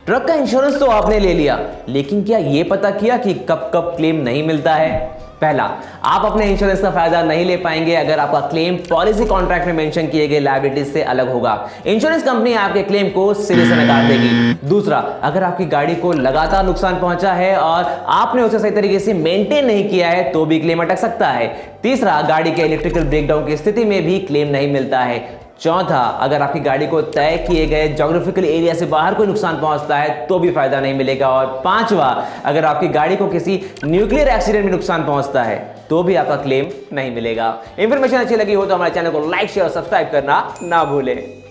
Truck का insurance तो आपने ले लिया, लेकिन क्या ये पता किया कि कब कब क्लेम नहीं मिलता है? पहला, आप अपने इंश्योरेंस का फायदा नहीं ले पाएंगे अगर आपका क्लेम पॉलिसी कॉन्ट्रैक्ट में मेंशन किए गए लायबिलिटीज से अलग होगा। इंश्योरेंस कंपनी आपके क्लेम को सिरे से नकार देगी। दूसरा, अगर आपकी गाड़ी को लगातार नुकसान पहुंचा है और आपने उसे सही तरीके से मेंटेन नहीं किया है तो भी क्लेम अटक सकता है। तीसरा, गाड़ी के इलेक्ट्रिकल ब्रेकडाउन की स्थिति में भी क्लेम नहीं मिलता है। चौथा, अगर आपकी गाड़ी को तय किए गए ज्योग्राफिकल एरिया से बाहर कोई नुकसान पहुंचता है तो भी फायदा नहीं मिलेगा। और पांचवा, अगर आपकी गाड़ी को किसी न्यूक्लियर एक्सीडेंट में नुकसान पहुंचता है तो भी आपका क्लेम नहीं मिलेगा। इंफॉर्मेशन अच्छी लगी हो तो हमारे चैनल को लाइक शेयर और सब्सक्राइब करना ना भूलें।